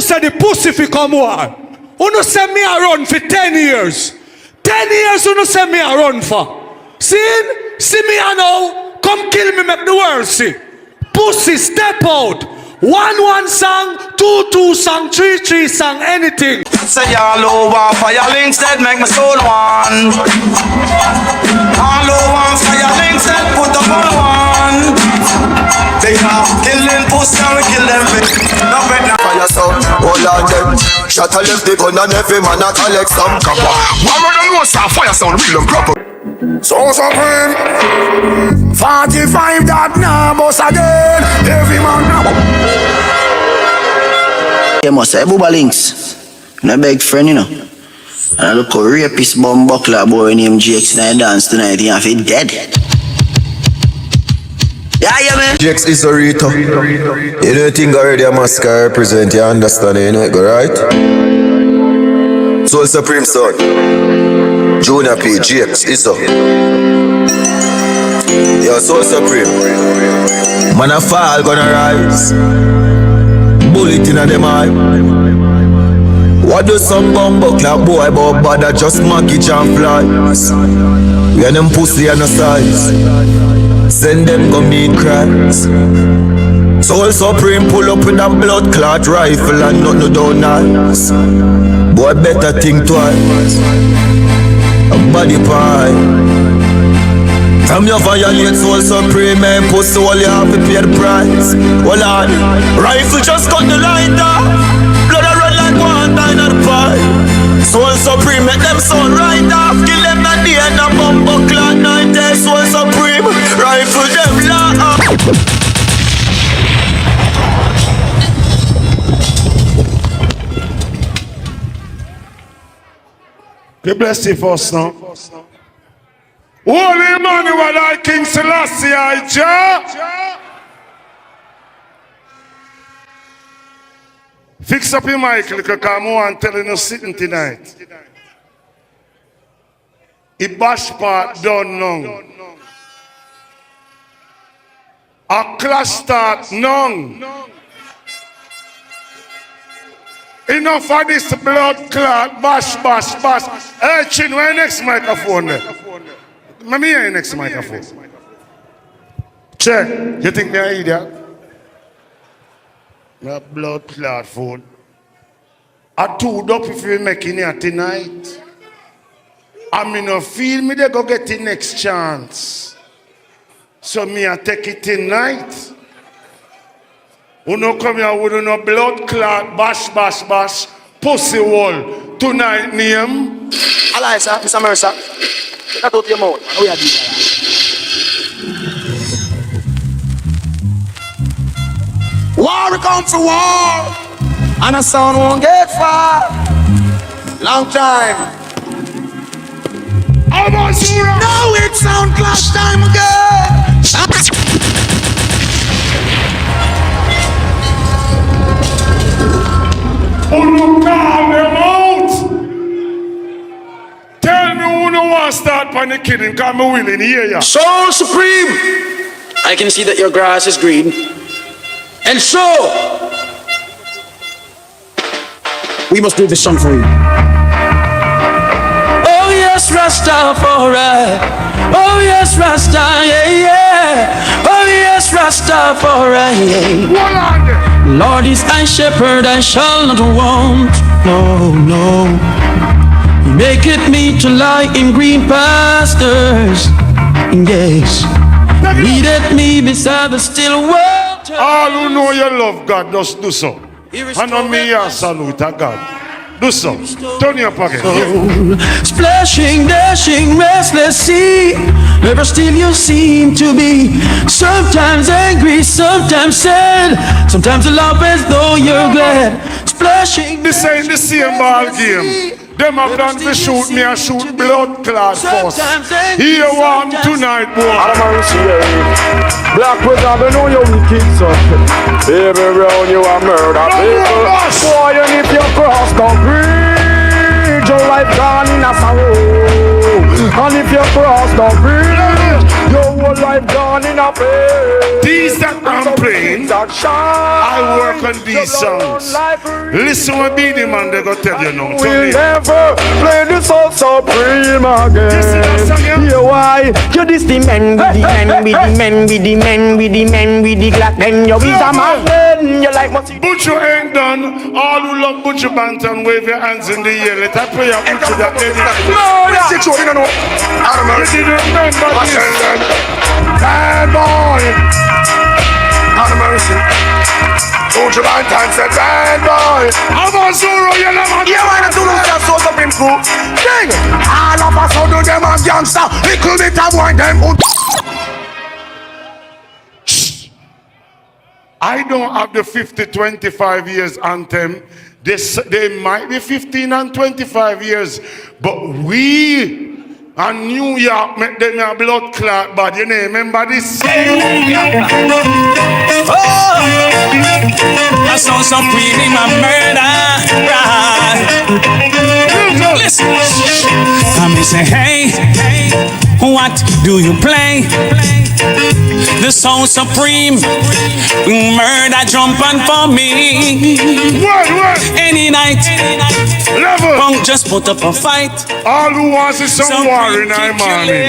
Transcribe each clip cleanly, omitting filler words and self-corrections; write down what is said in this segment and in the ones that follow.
say the pussy fi come war. Uno say me a run for 10 years. 10 years uno say me a run for. See me a now. Come kill me, make the world see. Pussy, step out. 1 song, 2 song, 3 song, anything. Say all over firelinks that make my soul one. All over firelinks that put up on one. They are killing pussy and we kill them. No better firesound, all of them. Shut a left the gun and every man a collect some copper. One of them was a firesound, real and proper. So supreme 45 that now boss again. Every man now. You must say Booba Links. No big friend, you know. And I look a rapist bomb buckler boy named JX and I dance tonight, you have it dead. Yeah, man. JX is a Rito. You don't think already a mascara represent, you understand, you know it go right? Soul Supreme son. Junior P, JX is a. Yo, Soul Supreme. Man a fall, gonna rise. Bullet in a them eye. What do some bumbo clap boy about bother just monkey and flies? We are them pussy and no size. Send them go meet crimes. Soul Supreme pull up with a blood clot rifle and nothing down nice. Boy better think twice. A body pie. From your violate Soul Supreme and pussy all you have to pay the price. Hold on, rifle just cut the line down. Blood a run like one line of the pie. Soul Supreme make them sound right off. Kill them at the end of bumbo clock night. Soul Supreme, rifle them lock. God bless you first now. Holy Emmanuel, like King Selassie, I Jah. Fix up your mic, because I want to tell you sitting tonight. A bash part done now. A clash start now. Enough of this blood clot, bash. Hey, Chin, where next microphone there? Let me hear your next microphone. Check. You think me an idiot? No blood clot phone. I told up if you making it tonight. I mean, no feel me, they go get the next chance. So me, I take it tonight. Who no come here with no blood clot, bash, pussy wall. Tonight, name. Alright, sir, Mr. Mercer. Take that out your mouth. How you do that? War we come for war, and a sound won't get far. Long time. Now it's soundclash time again. Who no call them out? Tell me who no want to start panicking, because I'm willing to hear ya. Soul Supreme, I can see that your grass is green. And so, we must do this song for you. Oh yes, Rastafari. Oh yes, Rasta, yeah. Oh yes, Rastafari, yeah. Lord is thy shepherd, I shall not want. No. He maketh me to lie in green pastures. Yes. Leadeth me beside the still waters. All who know you love God, just do so. And on me, you salute a God. Do so. Turn your pocket. Splashing, dashing, restless sea. Never still you seem to be. Sometimes angry, sometimes sad. Sometimes you laugh as though you're glad. Splashing. This ain't the same ball game. Them have done to shoot me and shoot blood clot first. Here one tonight, boy. Black wizard, I know you wicked son. Every round you are murder people. Boy, and if you cross the bridge, your life gone in a sorrow. And if you cross the bridge, your your life gone in a pain. These that I'm playing, I work on these songs. Listen what be the man they go tell you now. We'll never play the Soul Supreme again. Yeah, why? You this the men with the men with the men with the men with the men with the Glock. Then you is a man. You like what? Butcher ain't done. All who love Butcher banter and wave your hands in the air. Let us play a Butcher that they didn't know. You didn't remember this. Bad boy. Out of mercy. Butcher banter and said bad boy. I'm a Zoro, you know what? You wanna do that Soul Supreme crew? Dang! All of us who do them as gangster. Little bit of one them who. I don't have the 50-25 years anthem. They might be 15 and 25 years, but we and New York make them a blood clot. But you know, remember this? Oh, I saw some pretty my murder. Right. Listen, I may say, hey, what do you play? The Soul Supreme murder jumping for me. What? Any night, Level. punk just put up a fight. All who wants is some war in our morning.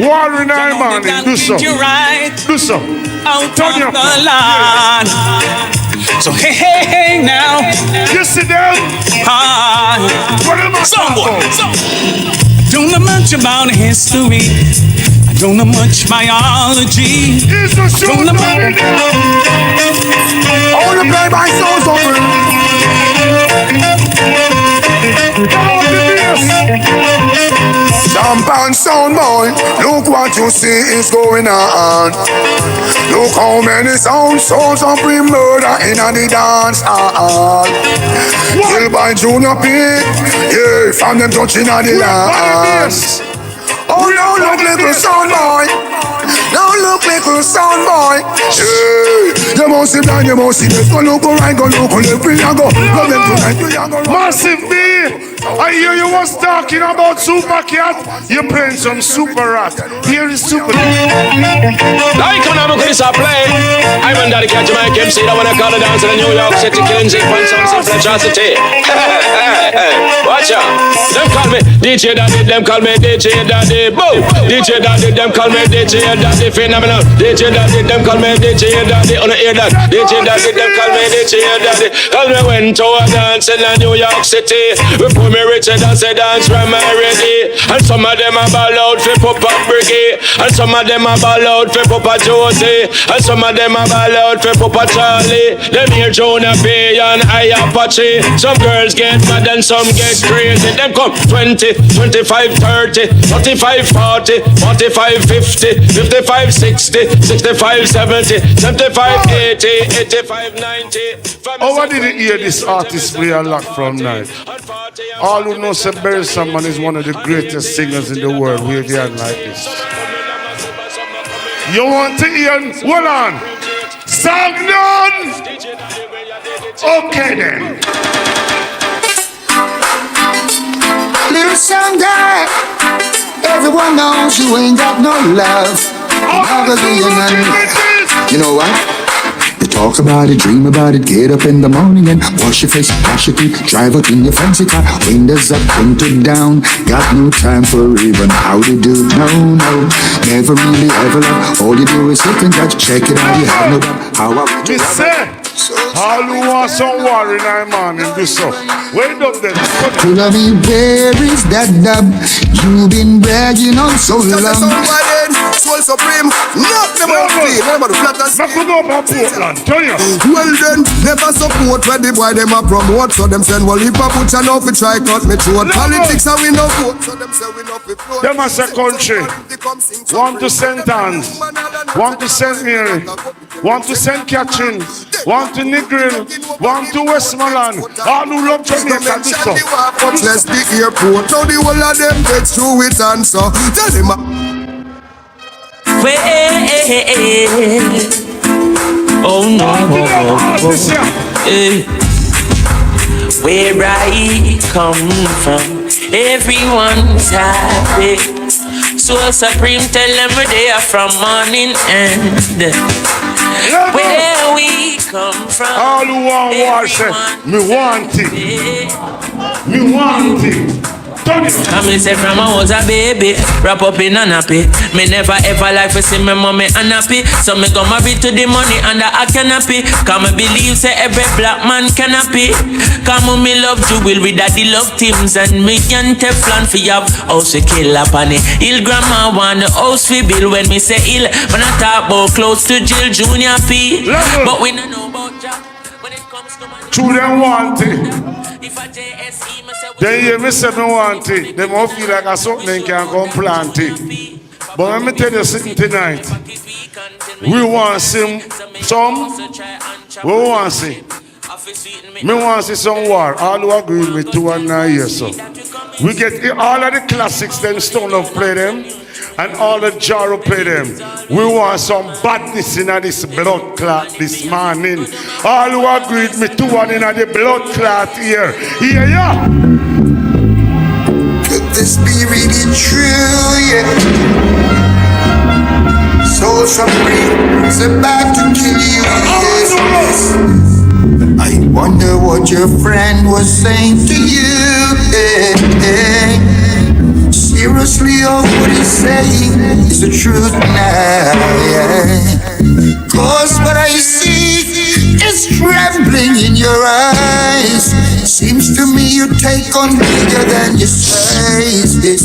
War in our morning. Do so. Right. Do so. Out Turn of your the line. So hey now. You sit down. What am I Someone. Don't know much about history. I don't know much biology. It's a show. Don't know much. Only play by Soul Supreme. Jump and sound boy, look what you see is going on. Look how many sounds Soul Supreme murder in the dance hall. Kill by Junior P, yeah, from them touching on the land. Oh no, look little sound boy. Now look little sound boy. Hey, you must see blind, you must see this. Go look right, go look left, we a go. Go them tonight, we a go. Massive B, I hear you was talking about Super Cat. You're playing some Super Rat. Here is Super Like when I'm going to play, I'm on Daddy Cat Jamaica MC. I want to call it down to the New York City killing zip and some atrocity. Watch out. Them call me DJ Daddy, them call me DJ Daddy. Boom! DJ Daddy, them call me DJ Daddy. Phenomenal. DJ Daddy, them call me DJ Daddy. On the ear that. DJ Daddy, them call me DJ Daddy. Call me went to a dance in New York City. We put me rich and dance a dance from my ready. And some of them are ball out for Papa Briggy. And some of them are ball out for Papa Josie. And some of them are ball out for Papa Charlie. Them here Jonah Bay and I Apache. Some girls get mad and some get crazy. Them come 20, 25, 30, 35, 40, 45, 50, 55, 60, 65, 70, 75, 80, 85, 90. Oh, what did you hear this artist play a lot from night? All who know Sir Barry Salmon is one of the greatest singers in the world. Wave your hand like this. You want to hear? Hold on. Song done. Okay then. Little sound guy, everyone knows you ain't got no love. You know what? You talk about it, dream about it, get up in the morning and wash your face, wash your teeth, drive out in your fancy car, windows up, window down, got no time for even how to do. No, never really ever love. All you do is look and judge, check it out, you have no doubt. How I Me say, all who want some war in our morning, do so. Wait up then. Tell me, where is that dub? You've been bragging on so long. Soul Supreme, not never play, never do flat and I could go up Portland, tell you. Well then, never support when the boy them a promote. So them send well, if I put you know fi try cut me throat. Politics and we no vote, so them say we no fi float. Them as a country, want to send Anns, want to send Mary, want to send Catherine, want to Negril, want to Westmoreland. All who love Jamaica, do so. But let's the airport, now the whole of them get through it and so tell him. Oh no, where I come from, everyone's happy. Soul Supreme, tell them where they are from morning end. Where we come from. All who want war say, me want it. Me want it. I me say from I was a baby, wrap up in a nappy. Me never ever like to see me mommy unhappy. So me go married to the money under a canopy. Cause me believe say every black man can happy. Cause me love jewel with daddy love teams. And me and Teflon for have house we kill up on it. Ill grandma want the house we build. When me say ill, when I talk about close to Jill Junior P. But we don't know about Jack. When it comes to my children want it. if I JSE, me say They hear me say me want it. They must feel like a something they can come plant it. But let me tell you something tonight. We want some. We want see. Me want see some war. All who agree with me 2 and 9 years so. We get all of the classics them Stone Love play them. And all the Jaro play them. We want some badness in this blood clot this morning. All who agree with me 2 and in the blood clot here. Here, yeah. Could this be really true, yeah? Soul Supreme is about to kill you, yes. I wonder what your friend was saying to you, yeah. Seriously, all what he's saying is the truth now, yeah. Cause what I see is trembling in your eyes. Seems to me you take on bigger than your size. This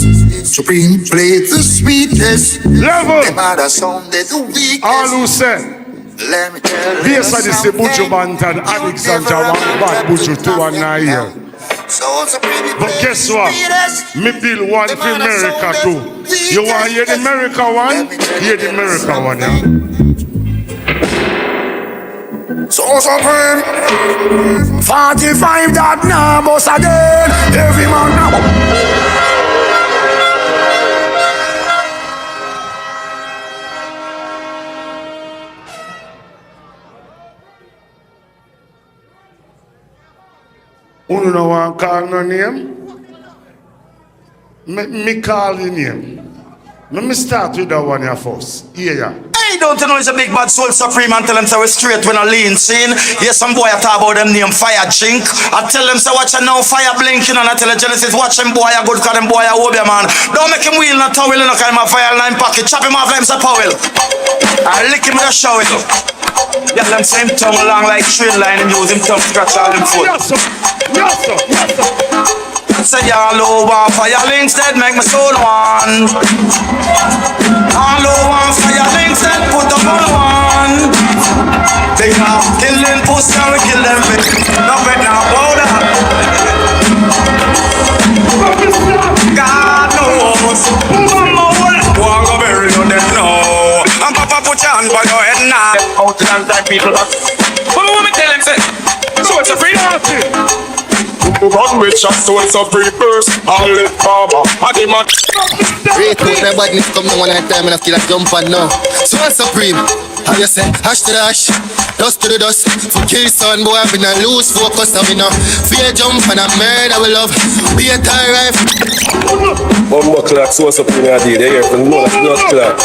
Supreme play the sweetest. Level. Them other sound they the weakest. All who say. Let me tell you Yes, I say Buju Bantan, Alexander, one bad Buju 2 and 9 years. But guess what? Me build one for America too. You want to hear the America one? Hear the America one, yeah. Soul Supreme 45 that now boss again. Every man now. You know want to call no name? Me call the name. Let me start with that one here first. Yeah. Hey, don't you know it's a big bad Soul Supreme and tell them so we straight when I lean scene. Here's some boy I talk about them name Fire Jink. I tell them so watch and now fire blinking and I tell the Genesis watch them boy a good cause them boy a obey man. Don't make him wheel no towel no cause him a fire line pocket. Chop him off like him a powell. I lick him with a shovel. Yeah, them same tongue long like train line and use him tongue scratch all them foot. Yes, sir. Yes, sir. Yes, sir. Say y'all over firelinks that make my soul one. All over firelinks that put up on one. They are killing pussy and we kill them with nothing now powder. God knows. One go bury you dead now. And Papa put your hand by your head now. Out to dance like people. But what me tell him say? So it's a free dance. Run with shots to it's a pre-burst. All it farmer, I demand. Great hope, my badness come down one time and I feel like jump on now. So I'm Supreme, how you say? Hash to the hash, dust to the dust. For kill son, boy, I've been a loose focus. I've been a fear jump and a murder we love. Be a tie rifle. Bomba clock, so Supreme I did, they hear from no, that's not clock.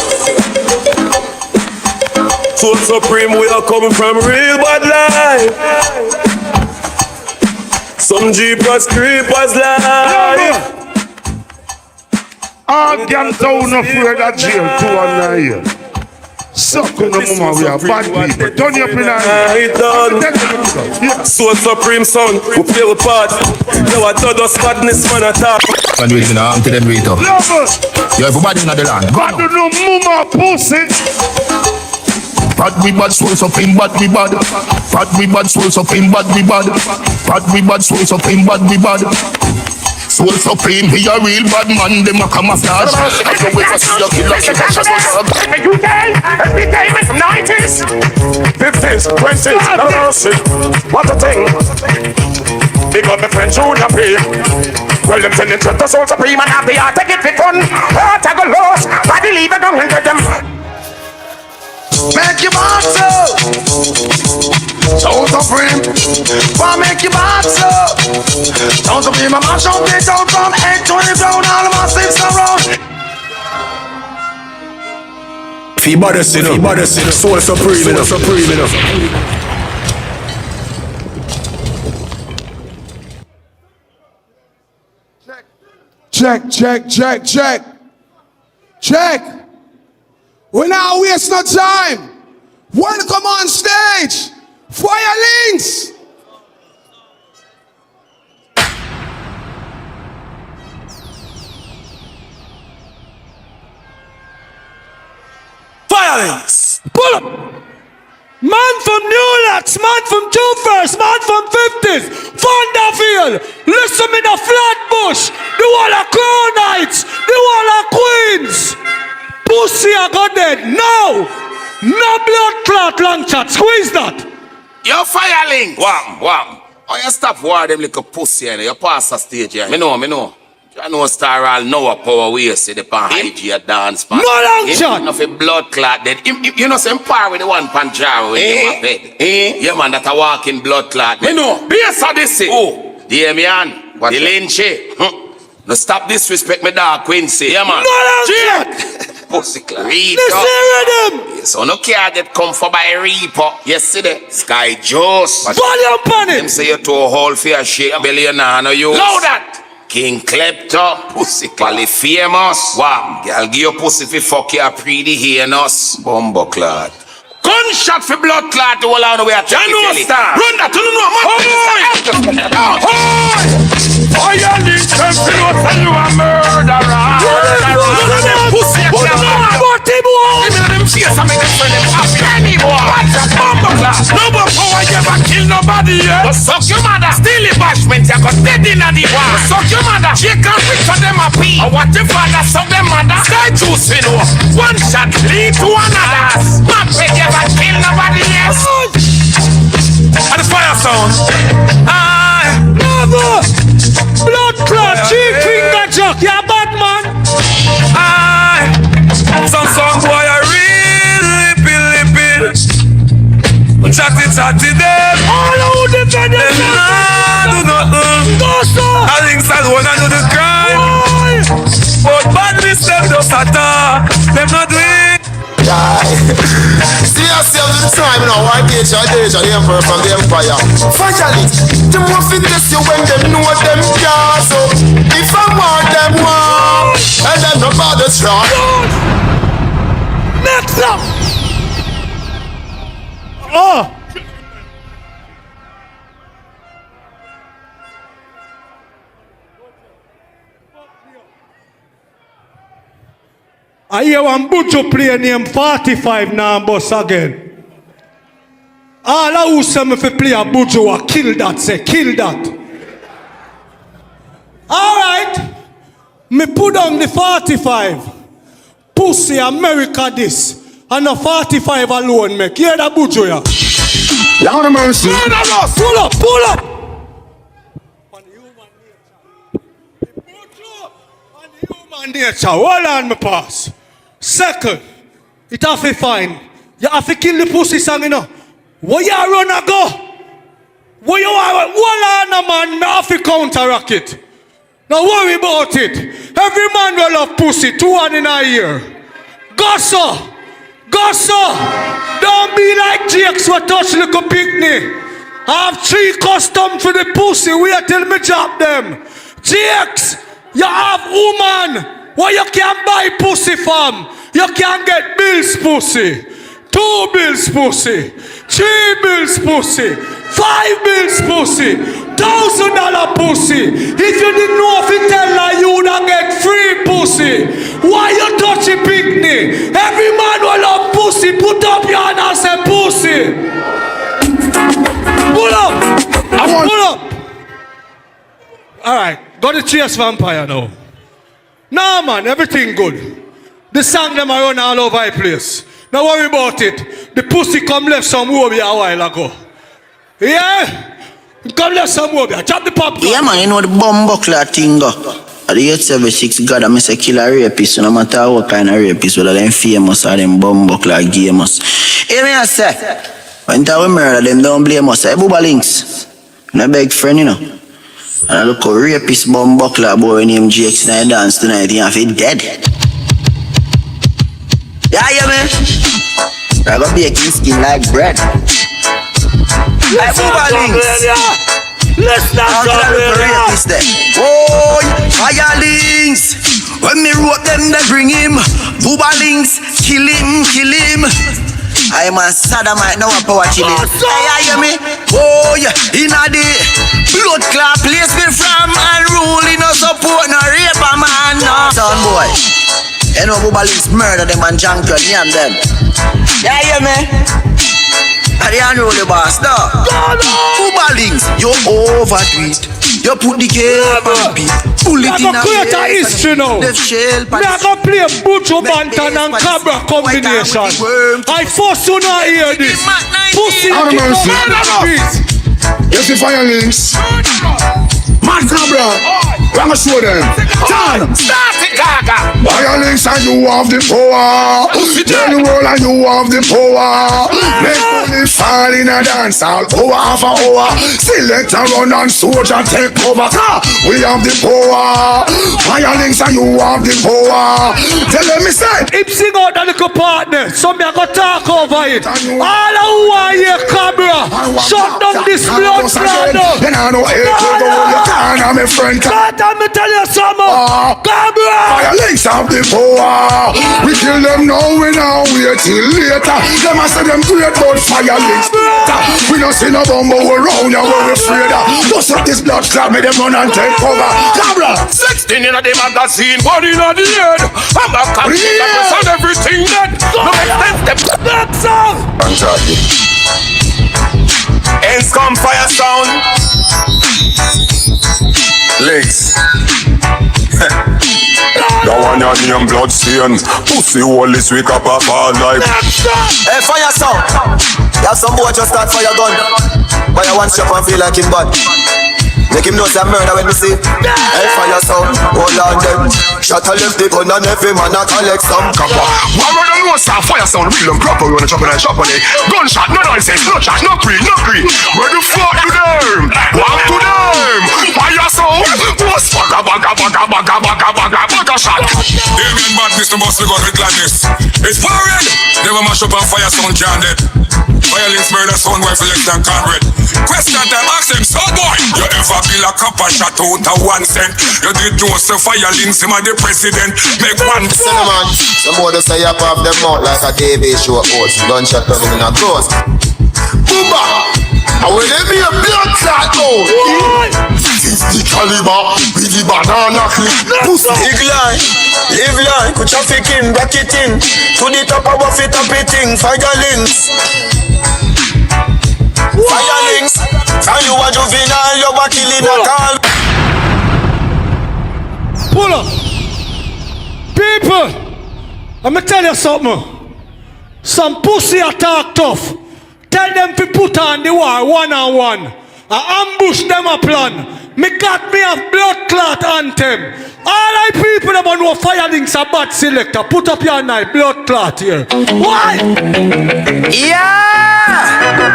So Supreme, we are coming from real bad life. Some jeepers, creepers life. All damn town afraid of jail 2 and 9 years. Suck on the mama, we are bad people. Turn you up in our So Supreme son, we play with part. Now I told us badness man attack. And wait, I'm to them Rito. You everybody in the land. God do no mama pussy. Bad we bad, Soul Supreme, bad we bad. Bad we bad, Soul Supreme, bad we bad. Bad we bad, Soul Supreme, bad we bad. Soul Supreme, he a real bad man, them a camouflage. I don't wait to see your killer, she a shadow dog. Every day with 90s 50s, 20s, what a thing. Big up the French Junior P. Well, them send it to the Soul Supreme and have the art, take it for fun. Heart I go lost, body leave it down into them. Make your bad so Soul Supreme, why make your bad so Soul Supreme, I'm not showing it down from 820 down, all of my 6 around. Fi baddest, soul supreme enough. Check. We now waste no time. Welcome on stage, Firelinks. Firelinks. Pull up! Man from Newlocks, man from Two First, man from 50s, Thunderfield, listen me the Flatbush, the wall of Crown Heights, the wall of Queens. Pussy I got dead. No! No blood clot long chat. Squeeze that. Yo, Firelinks. Wham. Oh, you stop war them little pussy and you pass the stage here. Me know. I know star all know a power we see the pan IG a dance pan. No long shot. Nothing blood clot dead. You know some par with the one panjaro in the bed. Yeah man, that a walking blood clot. Me know. Bassodyssey. Oh. Damian. The Lynchy. No stop disrespect me dog Quincy. Yeah man. No long shot. Pussy clot. Read Let's hear them. So no care get come for by reaper. Yesterday. Sky Joes. Volume pan it. Them say you to a whole fair shake billionaire no use. Loud that. Kingklepto, pussy quali famous. Wow, girl, give your pussy fi fuck your pretty heinous. Bumbo clad. Gunshot for blood clot all on the way. I know star. Run that to the man. Oh, you need to know that you a murderer. Pussy, give me them face and make them friend them happy. Any boy, what's a bumbo clad? No more power, you ever kill nobody yet. But suck your mother. Still the bashment, you got dead in the war. Suck your mother. She can't picture them happy. Or what your father suck them mother. Sky juice, you know. One shot lead to another. Map it, you ever kill nobody else. And the firesound. Never. Blood clot, cheek finger jock, you're bad man. Some song boy are real lippy. Chatty them. All who defend them. Do nothing. Go so. I think that one I do the crime. But badness them just attack. Them not doing. See yourself in time now, why Deja, the emperor from the empire. Firelinks, them want to test you when them know them can't. So if I want them want, and them no bother strong. Next up. Oh. I hear one Bujo play named 45 now, boss again. All I who say me fi play a Bujo a kill that. Alright. Me put on the 45. Pussy America this. And the 45 alone make. Hear that Bujo ya? Lord of mercy. Pull up. On the human nature. Hold on, me pass. Second, it have to find. You have to kill the pussy song, you know. Where you run a go? Where you are? Hold on, man. Me have to counteract it. Don't worry about it. Every man will love pussy. 2 1 in a year. Go so. Don't be like Jakes who touch little picnic. I have 3 custom for the pussy. Wait till me drop them. Jakes, you have woman where you can buy pussy from. You can get bills pussy. 2 bills pussy. 3 bills pussy. 5 bills pussy. $1,000 pussy. If you didn't know if it tell her you would get free pussy. Why you touch a picnic? Every man will love pussy. Put up your hand and say pussy. Pull up. Alright, got the Chase Vampire now. Nah man, everything good. The song them are run all over the place. Don't worry about it. The pussy come left some over a while ago. Yeah? Come left some over. Chop the pop. Yeah man, you know the bumbuckler thing go. At the 876 God, I say kill a rapist. No matter what kind of rapist, whether them famous or them bumbuckler gamers. Hear me I say, when we murder them, don't blame us. Hey Booba Links, I'm a big friend, you know. And I look a rapist bumbuckler boy named GX and I dance tonight, you have it dead. Yeah, hear me? I got baking skin like bread. Hey, firelinks. Let's not go there. Oh, firelinks. When me wrote them, they bring him. Firelinks, kill him. I'm a sodomite, now a power chilling. Hey, hear me? Oh, yeah, in a day. Blood clot place me from and rule, no support, no rape a man, no. Son boy, you know Firelinks murder them and junkyard, me and them. Yeah, hear me? I the unruly boss, no. Firelinks, you overdo it. You put the game on beat. Pull it in a create a history now. The shell, me I go play Buju Bantan and Cabra combination. I force you not hear this. Pussy Out of mercy. You see Firelinks? Man Cabra, we're gonna show them. Turn. Start it, Gaga. Firelinks and you have the power. Tell the world and you have the power. Make money fall in a dance all over half an hour. Select and run and soldier take over. We have the power. Firelinks and you have the power. Tell them me say. Him sing out a little partner. So me I go talk over it. All who are here, Cabra, shut down this blood clot. And I know it will go you can, I'm a friend. Let me tell you something. Cabra. Firelinks have the power. We kill them now, we now wait till later. Them a say them great but Firelinks. We don't see no bumbo around here where we afraid of. Bust up this blood clot, make them run and take cover. Cabra. 16 in the magazine, one in the head. I'm a computer, on everything that. No make sense, them black song. Ends come firesound. Links. That one your name bloodstain. Pussy hole this week up a fall like. Hey, firesound. You have some boy just start fire gun. Fire one shot and feel like him bad. Make him know some murder when we see. Hey, firesound, hold on them. Shot a left the gun and every man a collect some copper. One of them knows that firesound real and proper. We wanna chop on and chop on it. Gunshot, no nonsense, no chat, no green. Where the fuck to them? Walk to them. Firesound, what's baga shot. Amen, badness, the boss we got with gladness. It's foreign. Never mash up on firesound, can't dead. Firelinks murder sound boy for less than Conrad. Question time, ask them, so boy. You ever kill a copper shot out of 1 cent? You did know so Firelinks, him a the president. Make one man. Some boy just say up off them mouth like a TV show host. Gunshot on him in a close. Booba! And when they be a blood clot out, 50 caliber with the banana clip. Pussy. Live line, put your pick in, back it in. To the top of it, up it in. Firelinks. Firelinks. And you a juvenile, you a killing a call. Pull up. People, I'ma tell you something. Some pussy attack tough. Tell them to put on the war one-on-one. I ambush them a plan. Me got me a blood clot anthem. All I people that know Firelinks a bad selector. Put up your knife, blood clot here. Why? Yeah!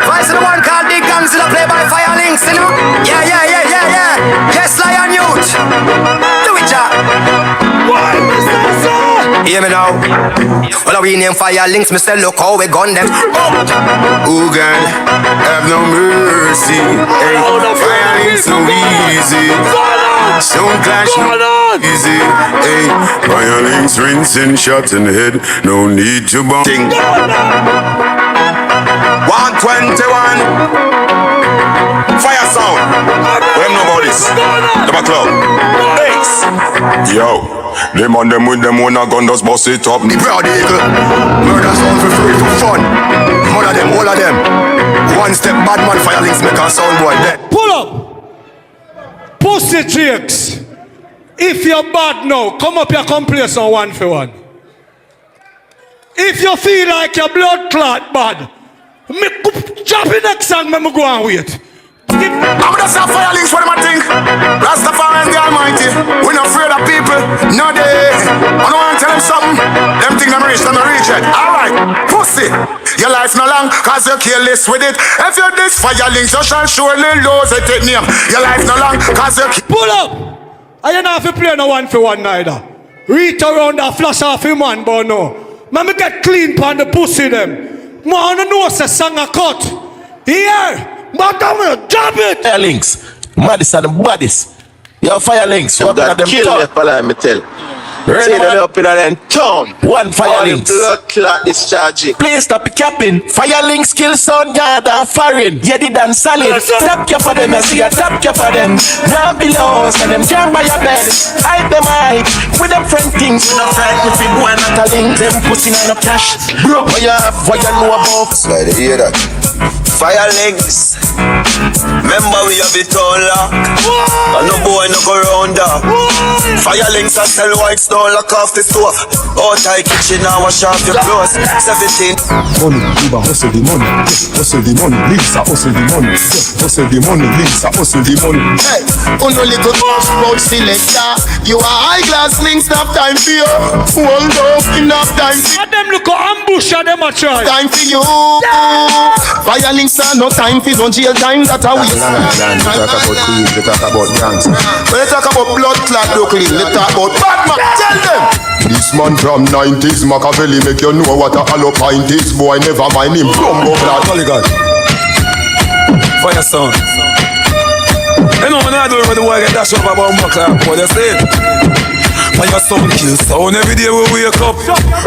Vice of the one called Big Guns play by Firelinks, you know? Yeah. Yes, Lion Youth. Do it, Jack. Why, Mr. Sir? Hear me now. Well, we name Firelinks, me say look how we gun them. Ooh, girl, have no mercy. Hey, Firelinks so easy. Soundclash no easy. Hey, Firelinks rinsing shots in the head. No need to bump. 121 Firesound. We know about this. The club. Thanks. Yo. Them on them with them when a gun just bust it up. The proud eagle. Murder sound for free for fun. One of them, all of them. One step bad man Firelinks make a sound boy dead. Pull up. Pussy tricks. If you're bad now, come up here, come play some 1-for-1. If you feel like your blood clot bad, me drop the next song, me go and wait. I'm just a Firelinks, what am I think? Rastafari is the Almighty. We're not afraid of people. No day. I don't want to tell them something. Them think them reach it. Alright, pussy. Your life no long, cause you're careless with it. If you're this Firelinks, you shall surely lose it name. Your life no long, cause you're pull up! I don't have to play no 1-for-1 neither. Reach around and flash off him man, but no. Man, me get clean pon the pussy them. Man, I know say song a cut. Here, but I'm gonna drop it. Firelinks, maddest and the baddest. Yo, Firelinks, You what got them kill me, fella, me tell. Ready, See them up in a town. One Firelinks. Blood clot discharging. Please stop capping. Firelinks kill sound guard and foreign. Yeah, they done solid. Stop care for them, I see ya. Stop care for them. Down below, so them can't buy your bed. Hide them hide. With them friend things. We not frightened if we go and not a link. Them pussy on no cash. Bro, what you have? What you know about? Slide the hear that. Firelinks. Remember we have it all locked. And no boy no go round that. Firelinks I sell white stone lock off the stove. Out I kitchen now wash off your clothes. 17. Money, Uber, hustle the money. Hustle the money, Lisa, hustle the money. Hustle the money, Lisa, hustle the money. Hey, no little about selector. You are high class links, enough time for you. Hold up, enough time for you. And them look at ambush and them a try. Time for you. Firelinks are no time for no jail time that are waste. Let's talk about queens, let's talk about gangs. When they talk about blood clot locally, they talk about Batman. Tell them. This man from 90s, Machiavelli make you know what a hollow pint is. Boy, never mind him, bumbo clad. Bodyguard. Firesound. You know when I do it with the way I get dash up about Buckler, what you say? Firesound kill sound every day we wake up.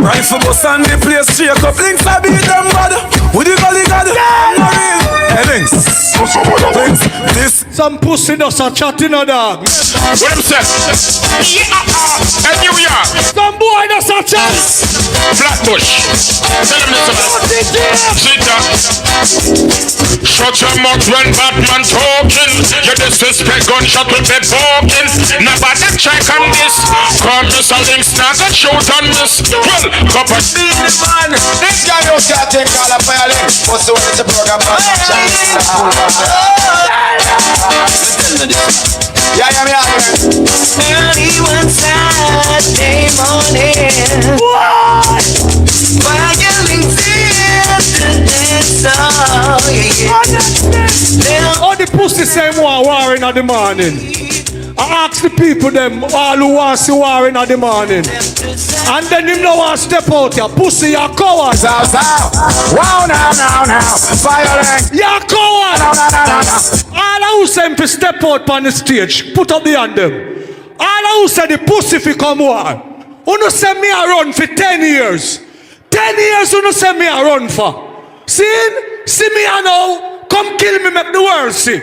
Rifle bus and the place shake up. Links I beat them bad. With the bodyguard. No real. Hey Links. Links. This. Some pussy does a chatting a dog. What them say? And New York. Some boy does a chat. Flatbush. Tell them this. Cheetah. Shut your mouth when Batman talking. You disrespect gunshot with the broken. Nobody try come this. Come Mr. Links now go shoot on this. Well, cup of tea. Man, this guy you can't take all the Firelinks. What's the one that's a program? Yeah, yeah, yeah. Early one Saturday morning. What? Firelinks in the song. All the pussy same war in the morning. I ask the people them all who want to see war in the morning. And then him no want to step out here. Pussy, you're coward. Wow, now. Firelinks. You're coward. No. All who say him to step out on the stage, put up the hand them. All who say the pussy fi come war. Who no say me a run for 10 years. 10 years who no say me a run for. See me a now. Come kill me, make the world see.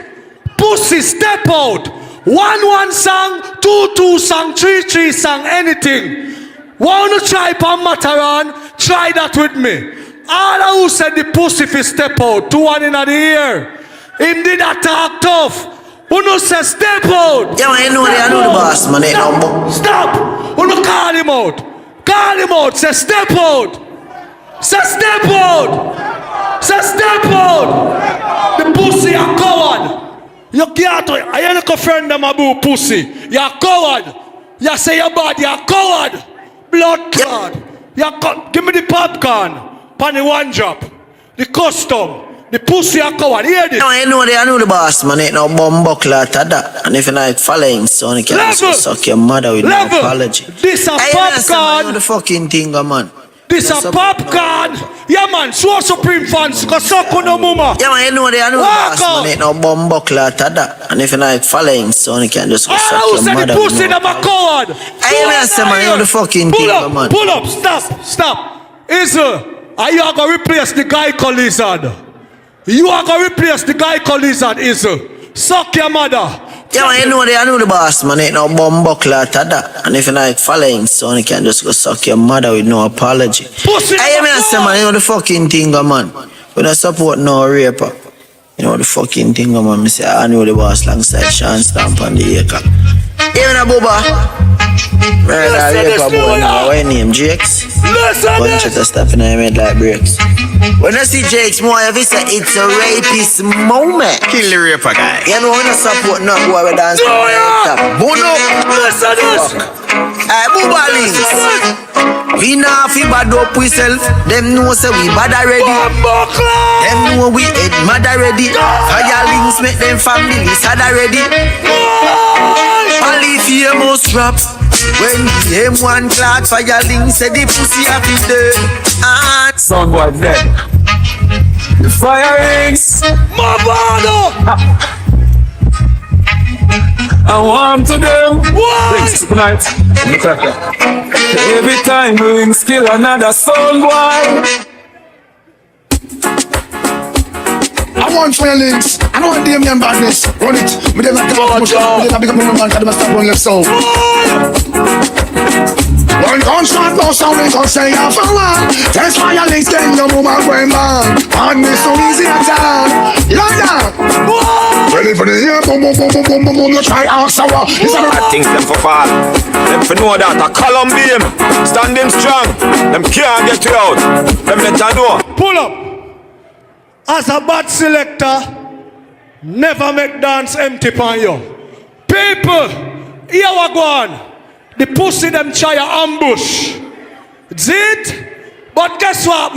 Pussy, step out. 1 song, 2 song, 3 song, anything. Want to try pan Mataran? Try that with me. All who said the pussy fi step out, 2 1 in the ear. Him did that talk tough. Who no say step out? Yeah, man, I know the boss, man. Stop. Who no call him out? Call him out. Say step out. Say step out. Say step out. The pussy a coward. You can't. I ain't a friend of my boo pussy. You're a coward. You say you're bad. You're a coward. Blood clot. Give me the popcorn. Pan the one drop. The custom. The pussy a coward. Hear this? I know the boss, man. Ain't no bumbo clot at that. And if you like following, so you can just suck your mother with no apology. This a popcorn. I know the fucking thing, man. This a popcorn. Yeah, man. So supreme fans. Cause suck on the mama. Yeah, man. I know the boss, man. Ain't no bumbo clot at that. And if you like following, so you can just suck your mother with no apology. I know the fucking thing, man. Pull up. Stop. Izzle, are you going to replace the guy called Lizard? You are going to replace the guy called Lizard, Izzle. Suck your mother. Yeah, man, I know the boss, man. Ain't no bumbo clot at that. And if you like following, so you can just go suck your mother with no apology. I know the fucking thing, man. We don't support no raper. You know the fucking thing, man. I say, I know the boss alongside Sean Stamp on the acre. Even a booba. Murder raper boy now. What name? Jakes? Bunch of stuff in my head like breaks. When I see Jakes more, I say it's a rapist moment. Kill the raper guy. You know, we don't support no boy with dance. Bono. Listen this. Hey, booba links. We now fi bad up we self. Them know say we bad already. Them know we head mad already. Firelinks make them family sad already. Polyphemus rap. When the M1 clock firelinks said the pussy happy dead. And Soundboy dead. The firelinks. I want to them. Thanks tonight. Every time we rings kill another soundboy. I want firelinks. I don't want Damien badness. Run it. Me never come out much. Me never become a man. Cause them stop on left sound. One gunshot, no sound, we gon' say you're for one. Test firelinks, then your woman going man. And me so easy as that. Like that. Ready for the year, boom, boom, boom, boom, boom, boom, boom. You try out sour. I think them for fall. Them for know that a column beam. Standing strong. Them can't get you out. Them let you know. Pull up. As a bad selector, never make dance empty pan you. People, here we go on. The pussy them try a ambush. It's it? But guess what,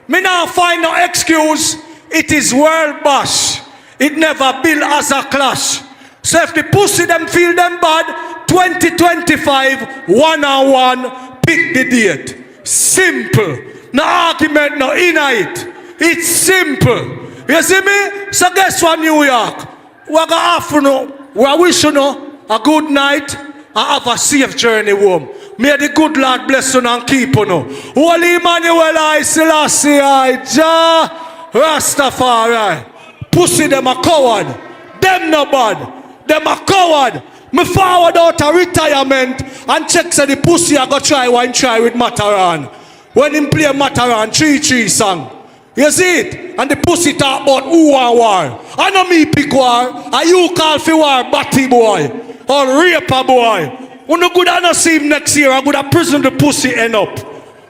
me now find no excuse. It is worldbash. It never build as a clash. So if the pussy them feel them bad, 2025, one-on-one, pick the date. Simple. No argument, no it. It's simple. You see me? So guess what, New York? We're gonna offer no. We wish you know a good night and have a safe journey home. May the good Lord bless you and keep you know. Holy Emmanuel I Selassie I Jah Rastafari. Pussy them a coward. Them no bad. Them a coward. Me forward out a retirement and check say the pussy I go try one try with Mataran. When him play Mataran 3-3 song. You see it? And the pussy talk about who want war. I know me pick war. And you call for war batty boy. Or raper boy. When you good not see him next year, I'm gonna prison the pussy end up.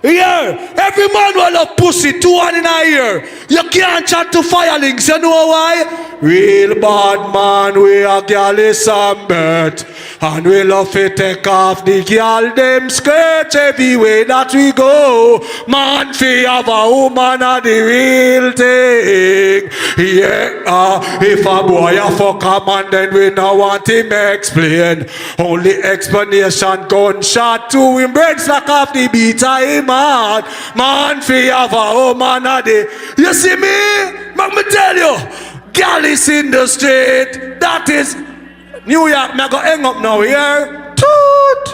Yeah, every man will love pussy 2 1 in a year. You can't chat to firelinks, you know why? Real bad man, we a girl is some bet. And we love to take off the girl them skirt every way that we go. Man, fi have a woman a the real thing. Yeah, if a boy a fuck a man, then we no want him explain. Only explanation gunshot to him brains like off the beat of him heart. Man, fi have a woman a the. You see me? Let me tell you, girl is in the street. That is New York. Me go hang up now here. Toot.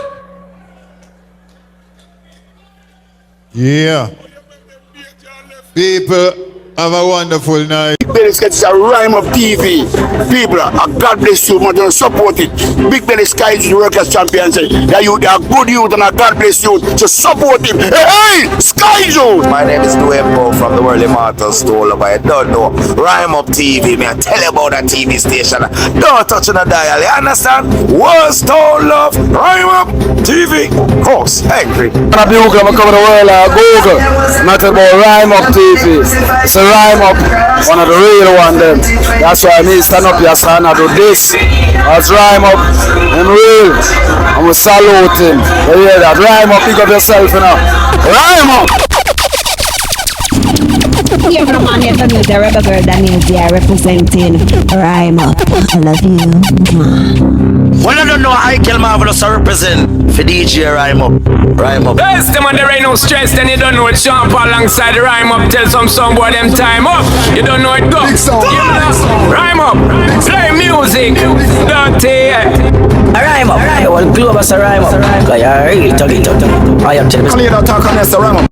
Yeah. People, have a wonderful night. Big Belly Sketch is a rhyme of TV. People, God bless you, man, to support it. Big Belly Sky is the workers' champion. That you are good youth and God bless you to support him. Hey, Sky Joe! My name is Duembo from the World Immortal Stonelover. I don't know. Rhyme Up TV, me I tell you about that TV station. Don't touch on the dial, you understand? World Stonelover, Rhyme Up TV. Course, angry. I'm coming to the world Google. Not about Rhyme Up TV. It's a Rhyme Up, one of the real one them. That's why me stand up here son and do this. That's Rhyme Up and real. And we salute him. You hear that? Rhyme Up, pick up yourself you know. Rhyme Up! Here from on here from you, the rebel girl that is there representing Rhyme Up. I love you. Well, I don't know how I can marvelous to represent for DJ Rhyme Up. Rhyme Up. Yes, them and there ain't no stress, then you don't know it. Sean Paul alongside the Rhyme Up. Tell some boy them time up. You don't know it go. Rhyme Up. Play music. Dirty. Rhyme Up. I will glue us a Rhyme Up. Because you're really talking. I am telling you. Talk on this Rhyme Up.